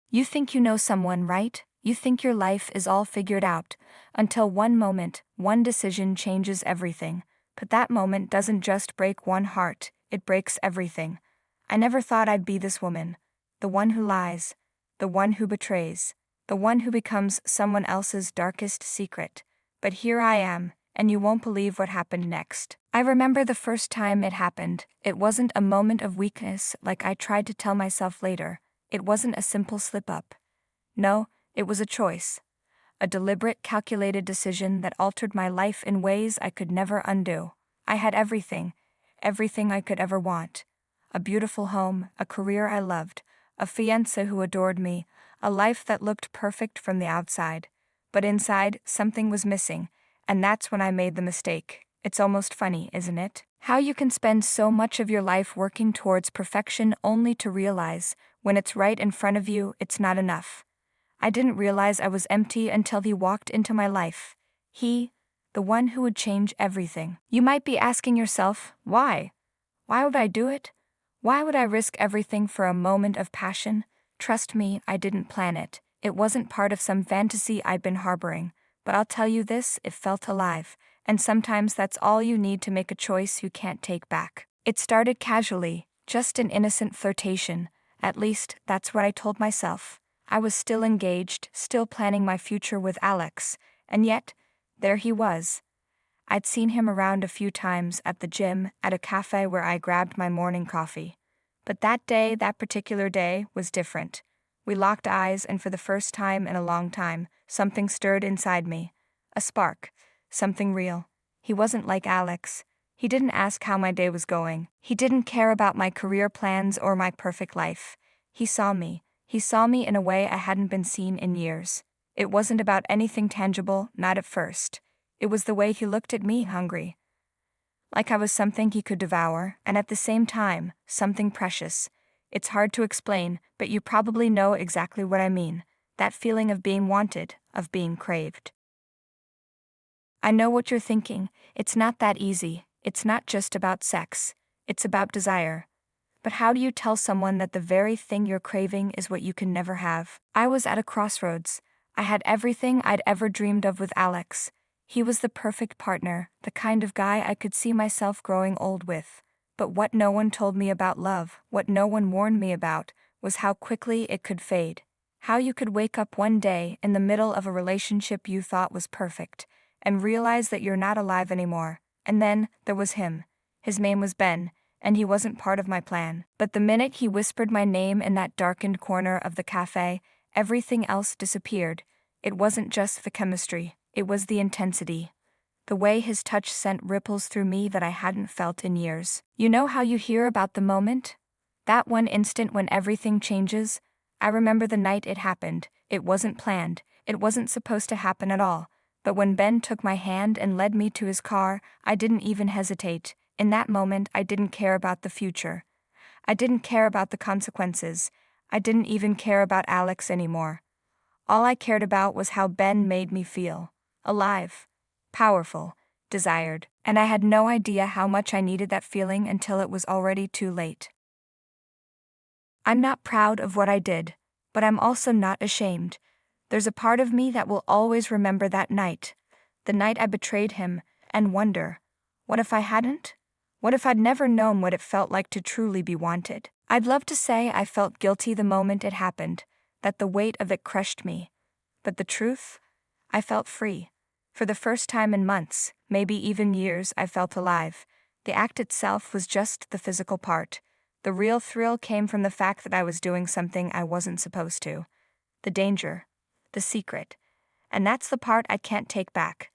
You think you know someone, right? You think your life is all figured out, until one moment, one decision changes everything. But that moment doesn't just break one heart, it breaks everything. I never thought I'd be this woman. The one who lies. The one who betrays. The one who becomes someone else's darkest secret. But here I am, and you won't believe what happened next. I remember the first time it happened. It wasn't a moment of weakness like I tried to tell myself later. It wasn't a simple slip-up. No, it was a choice. A deliberate, calculated decision that altered my life in ways I could never undo. I had everything I could ever want. A beautiful home, a career I loved, a fiancé who adored me, a life that looked perfect from the outside. But inside, something was missing, and that's when I made the mistake. It's almost funny, isn't it? How you can spend so much of your life working towards perfection only to realize, when it's right in front of you, it's not enough. I didn't realize I was empty until he walked into my life. He, the one who would change everything. You might be asking yourself, why? Why would I do it? Why would I risk everything for a moment of passion? Trust me, I didn't plan it. It wasn't part of some fantasy I'd been harboring. But I'll tell you this, it felt alive. And sometimes that's all you need to make a choice you can't take back. It started casually, just an innocent flirtation. At least, that's what I told myself. I was still engaged, still planning my future with Alex, and yet, there he was. I'd seen him around a few times at the gym, at a cafe where I grabbed my morning coffee. But that particular day, was different. We locked eyes, and for the first time in a long time, something stirred inside me. A spark. Something real. He wasn't like Alex. He didn't ask how my day was going. He didn't care about my career plans or my perfect life. He saw me. He saw me in a way I hadn't been seen in years. It wasn't about anything tangible, not at first. It was the way he looked at me, hungry. Like I was something he could devour, and at the same time, something precious. It's hard to explain, but you probably know exactly what I mean. That feeling of being wanted, of being craved. I know what you're thinking. It's not that easy. It's not just about sex. It's about desire. But how do you tell someone that the very thing you're craving is what you can never have? I was at a crossroads. I had everything I'd ever dreamed of with Alex. He was the perfect partner, the kind of guy I could see myself growing old with. But what no one told me about love, what no one warned me about, was how quickly it could fade. How you could wake up one day in the middle of a relationship you thought was perfect, and realize that you're not alive anymore. And then, there was him. His name was Ben, and he wasn't part of my plan. But the minute he whispered my name in that darkened corner of the cafe, everything else disappeared. It wasn't just the chemistry, it was the intensity. The way his touch sent ripples through me that I hadn't felt in years. You know how you hear about the moment? That one instant when everything changes? I remember the night it happened. It wasn't planned. It wasn't supposed to happen at all. But when Ben took my hand and led me to his car, I didn't even hesitate. In that moment, I didn't care about the future. I didn't care about the consequences. I didn't even care about Alex anymore. All I cared about was how Ben made me feel. Alive. Powerful. Desired. And I had no idea how much I needed that feeling until it was already too late. I'm not proud of what I did, but I'm also not ashamed. There's a part of me that will always remember that night, the night I betrayed him, and wonder, what if I hadn't? What if I'd never known what it felt like to truly be wanted? I'd love to say I felt guilty the moment it happened, that the weight of it crushed me. But the truth? I felt free. For the first time in months, maybe even years, I felt alive. The act itself was just the physical part. The real thrill came from the fact that I was doing something I wasn't supposed to. The danger. The secret. And that's the part I can't take back.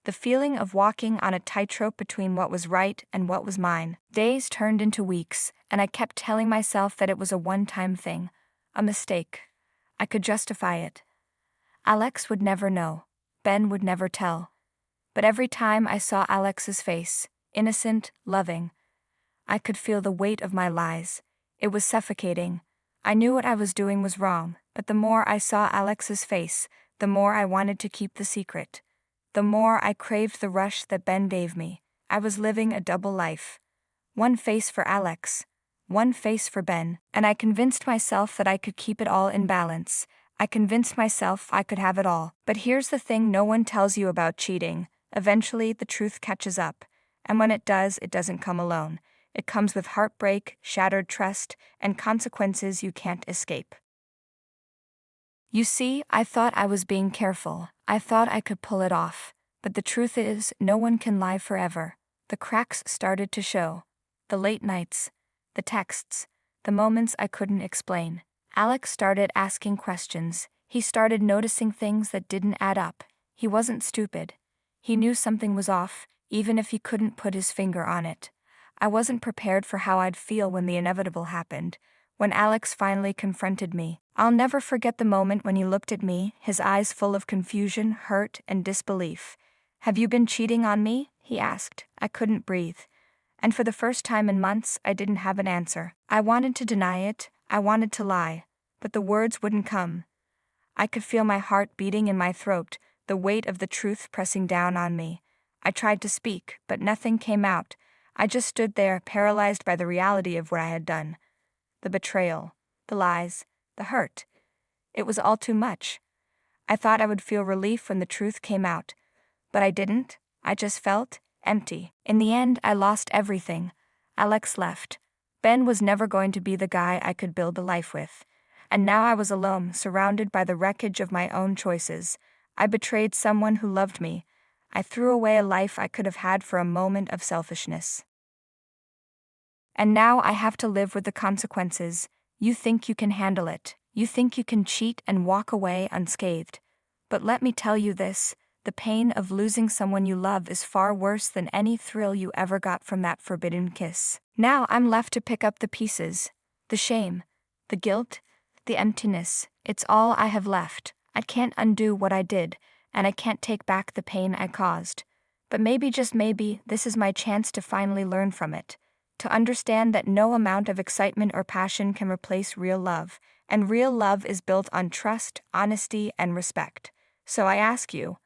The feeling of walking on a tightrope between what was right and what was mine. Days turned into weeks, and I kept telling myself that it was a one-time thing. A mistake. I could justify it. Alex would never know. Ben would never tell. But every time I saw Alex's face, innocent, loving, I could feel the weight of my lies. It was suffocating. I knew what I was doing was wrong, but the more I saw Alex's face, the more I wanted to keep the secret. The more I craved the rush that Ben gave me. I was living a double life. One face for Alex. one face for Ben, and I convinced myself that I could keep it all in balance. I convinced myself I could have it all. But here's the thing no one tells you about cheating. Eventually, the truth catches up. And when it does, it doesn't come alone. It comes with heartbreak, shattered trust, and consequences you can't escape. You see, I thought I was being careful. I thought I could pull it off. But the truth is, no one can lie forever. The cracks started to show. The late nights, the texts, the moments I couldn't explain. Alex started asking questions. He started noticing things that didn't add up. He wasn't stupid. He knew something was off, even if he couldn't put his finger on it. I wasn't prepared for how I'd feel when the inevitable happened. When Alex finally confronted me, I'll never forget the moment when he looked at me, his eyes full of confusion, hurt, and disbelief. "Have you been cheating on me?" he asked. I couldn't breathe. And for the first time in months, I didn't have an answer. I wanted to deny it, I wanted to lie, but the words wouldn't come. I could feel my heart beating in my throat, the weight of the truth pressing down on me. I tried to speak, but nothing came out. I just stood there, paralyzed by the reality of what I had done. The betrayal, the lies, the hurt. It was all too much. I thought I would feel relief when the truth came out, but I didn't. I just felt empty. In the end, I lost everything. Alex left. Ben was never going to be the guy I could build a life with. And now I was alone, surrounded by the wreckage of my own choices. I betrayed someone who loved me. I threw away a life I could have had for a moment of selfishness. And now I have to live with the consequences. You think you can handle it. You think you can cheat and walk away unscathed. But let me tell you this, the pain of losing someone you love is far worse than any thrill you ever got from that forbidden kiss. Now I'm left to pick up the pieces. The shame, the guilt, the emptiness. It's all I have left. I can't undo what I did, and I can't take back the pain I caused. But maybe, just maybe, this is my chance to finally learn from it. To understand that no amount of excitement or passion can replace real love, and real love is built on trust, honesty, and respect. So I ask you,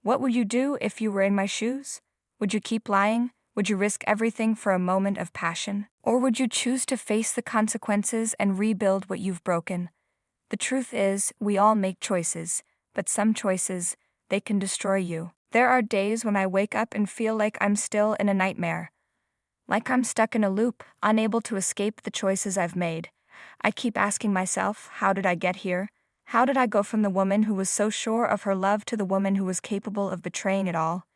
what would you do if you were in my shoes? Would you keep lying? Would you risk everything for a moment of passion? Or would you choose to face the consequences and rebuild what you've broken? The truth is, we all make choices, but some choices, they can destroy you. There are days when I wake up and feel like I'm still in a nightmare. Like I'm stuck in a loop, unable to escape the choices I've made. I keep asking myself, how did I get here? How did I go from the woman who was so sure of her love to the woman who was capable of betraying it all?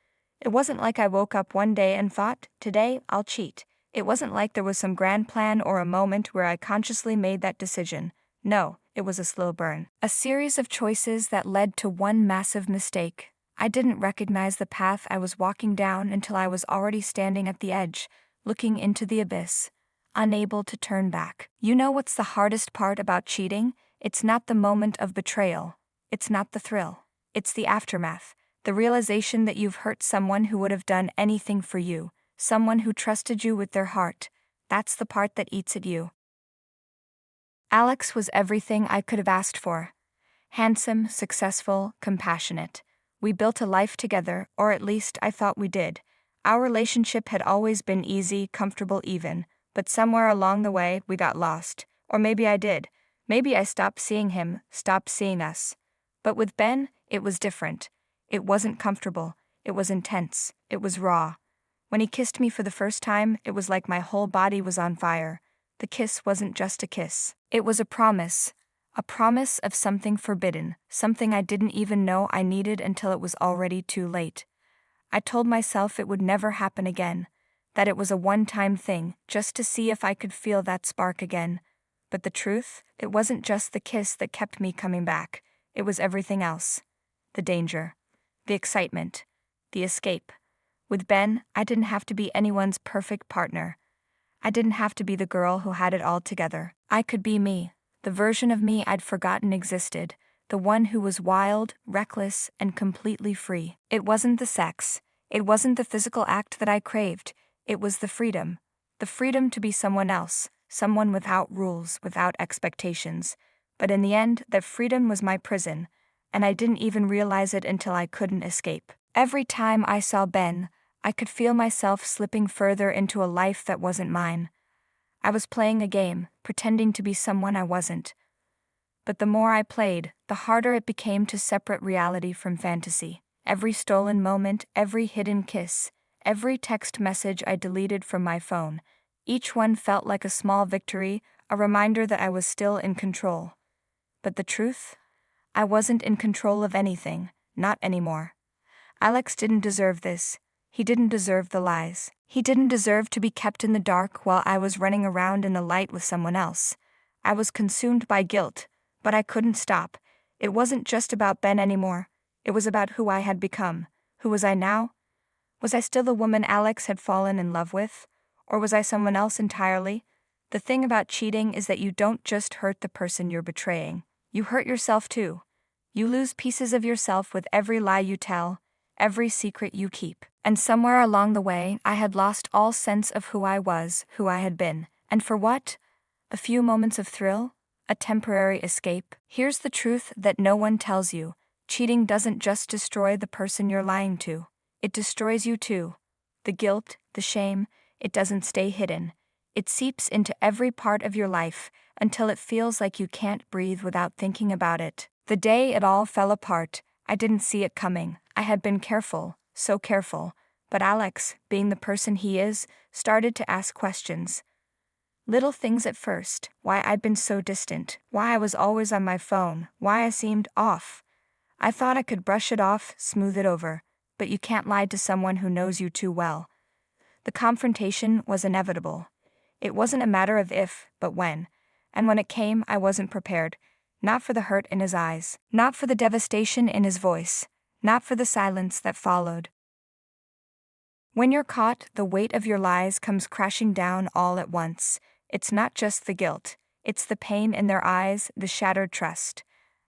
It wasn't like I woke up one day and thought, today I'll cheat. It wasn't like there was some grand plan or a moment where I consciously made that decision. No, it was a slow burn. A series of choices that led to one massive mistake. I didn't recognize the path I was walking down until I was already standing at the edge, looking into the abyss, unable to turn back. You know what's the hardest part about cheating? It's not the moment of betrayal. It's not the thrill. It's the aftermath. The realization that you've hurt someone who would have done anything for you, someone who trusted you with their heart. That's the part that eats at you. Alex was everything I could have asked for. Handsome, successful, compassionate. We built a life together, or at least I thought we did. Our relationship had always been easy, comfortable, even, but somewhere along the way we got lost. Or maybe I did. Maybe I stopped seeing him, stopped seeing us. But with Ben, it was different. It wasn't comfortable. It was intense. It was raw. When he kissed me for the first time, it was like my whole body was on fire. The kiss wasn't just a kiss. It was a promise of something forbidden, something I didn't even know I needed until it was already too late. I told myself it would never happen again, that it was a one-time thing, just to see if I could feel that spark again. But the truth, it wasn't just the kiss that kept me coming back. It was everything else. The danger, the excitement, the escape. With Ben, I didn't have to be anyone's perfect partner. I didn't have to be the girl who had it all together. I could be me, the version of me I'd forgotten existed, the one who was wild, reckless, and completely free. It wasn't the sex. It wasn't the physical act that I craved. It was the freedom. The freedom to be someone else, someone without rules, without expectations. But in the end, that freedom was my prison, and I didn't even realize it until I couldn't escape. Every time I saw Ben, I could feel myself slipping further into a life that wasn't mine. I was playing a game, pretending to be someone I wasn't. But the more I played, the harder it became to separate reality from fantasy. Every stolen moment, every hidden kiss, every text message I deleted from my phone, each one felt like a small victory, a reminder that I was still in control. But the truth? I wasn't in control of anything, not anymore. Alex didn't deserve this. He didn't deserve the lies. He didn't deserve to be kept in the dark while I was running around in the light with someone else. I was consumed by guilt, but I couldn't stop. It wasn't just about Ben anymore. It was about who I had become. Who was I now? Was I still the woman Alex had fallen in love with? Or was I someone else entirely? The thing about cheating is that you don't just hurt the person you're betraying. You hurt yourself too. You lose pieces of yourself with every lie you tell, every secret you keep. And somewhere along the way, I had lost all sense of who I was, who I had been. And for what? A few moments of thrill? A temporary escape? Here's the truth that no one tells you. Cheating doesn't just destroy the person you're lying to. It destroys you too. The guilt, the shame, it doesn't stay hidden. It seeps into every part of your life until it feels like you can't breathe without thinking about it. The day it all fell apart, I didn't see it coming. I had been careful, so careful. But Alex, being the person he is, started to ask questions. Little things at first, why I'd been so distant, why I was always on my phone, why I seemed off. I thought I could brush it off, smooth it over, but you can't lie to someone who knows you too well. The confrontation was inevitable. It wasn't a matter of if, but when. And when it came, I wasn't prepared. Not for the hurt in his eyes, not for the devastation in his voice, not for the silence that followed. When you're caught, the weight of your lies comes crashing down all at once. It's not just the guilt, it's the pain in their eyes, the shattered trust.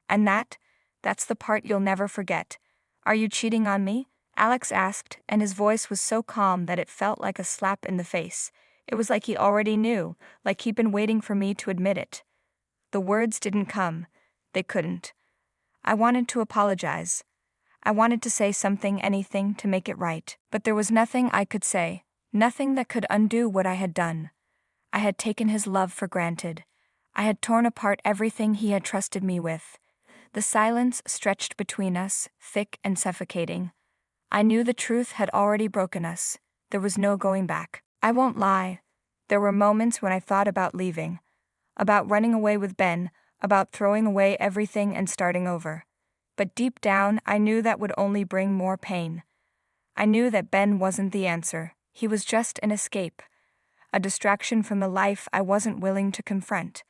And that's the part you'll never forget. "Are you cheating on me?" Alex asked, and his voice was so calm that it felt like a slap in the face. It was like he already knew, like he'd been waiting for me to admit it. The words didn't come. They couldn't. I wanted to apologize. I wanted to say something, anything, to make it right. But there was nothing I could say, nothing that could undo what I had done. I had taken his love for granted. I had torn apart everything he had trusted me with. The silence stretched between us, thick and suffocating. I knew the truth had already broken us. There was no going back. I won't lie. There were moments when I thought about leaving, about running away with Ben, about throwing away everything and starting over. But deep down, I knew that would only bring more pain. I knew that Ben wasn't the answer. He was just an escape, a distraction from the life I wasn't willing to confront.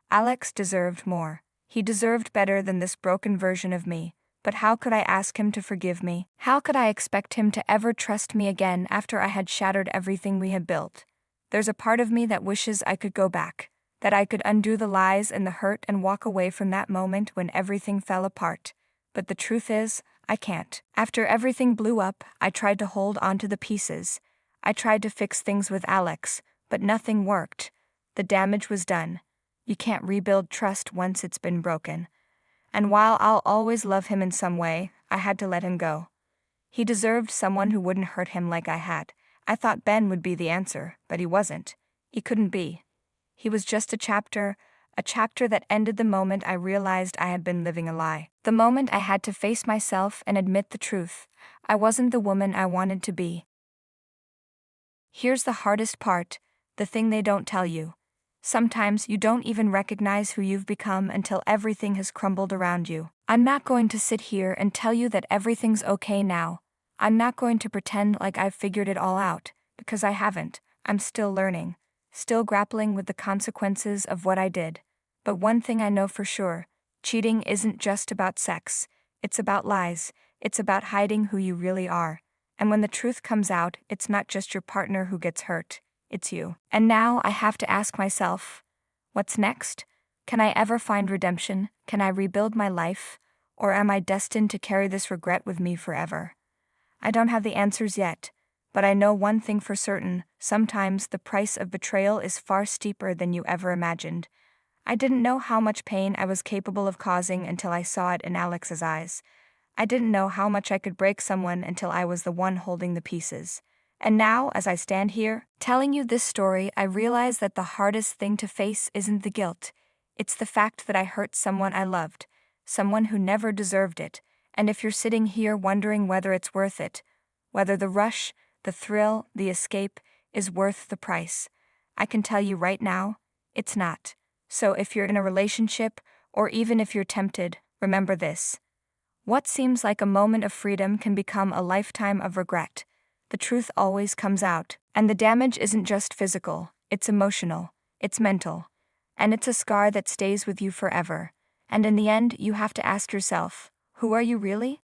Alex deserved more. He deserved better than this broken version of me. But how could I ask him to forgive me? How could I expect him to ever trust me again after I had shattered everything we had built? There's a part of me that wishes I could go back, that I could undo the lies and the hurt and walk away from that moment when everything fell apart. But the truth is, I can't. After everything blew up, I tried to hold onto the pieces. I tried to fix things with Alex, but nothing worked. The damage was done. You can't rebuild trust once it's been broken. And while I'll always love him in some way, I had to let him go. He deserved someone who wouldn't hurt him like I had. I thought Ben would be the answer, but he wasn't. He couldn't be. He was just a chapter that ended the moment I realized I had been living a lie. The moment I had to face myself and admit the truth. I wasn't the woman I wanted to be. Here's the hardest part, the thing they don't tell you. Sometimes you don't even recognize who you've become until everything has crumbled around you. I'm not going to sit here and tell you that everything's okay now. I'm not going to pretend like I've figured it all out, because I haven't. I'm still learning, still grappling with the consequences of what I did. But one thing I know for sure, cheating isn't just about sex. It's about lies. It's about hiding who you really are. And when the truth comes out, it's not just your partner who gets hurt. It's you. And now I have to ask myself, what's next? Can I ever find redemption? Can I rebuild my life? Or am I destined to carry this regret with me forever? I don't have the answers yet, but I know one thing for certain: sometimes the price of betrayal is far steeper than you ever imagined. I didn't know how much pain I was capable of causing until I saw it in Alex's eyes. I didn't know how much I could break someone until I was the one holding the pieces. And now, as I stand here, telling you this story, I realize that the hardest thing to face isn't the guilt. It's the fact that I hurt someone I loved, someone who never deserved it. And if you're sitting here wondering whether it's worth it, whether the rush, the thrill, the escape is worth the price, I can tell you right now, it's not. So if you're in a relationship, or even if you're tempted, remember this. What seems like a moment of freedom can become a lifetime of regret. The truth always comes out, and the damage isn't just physical, it's emotional, it's mental, and it's a scar that stays with you forever. And in the end, you have to ask yourself, who are you really?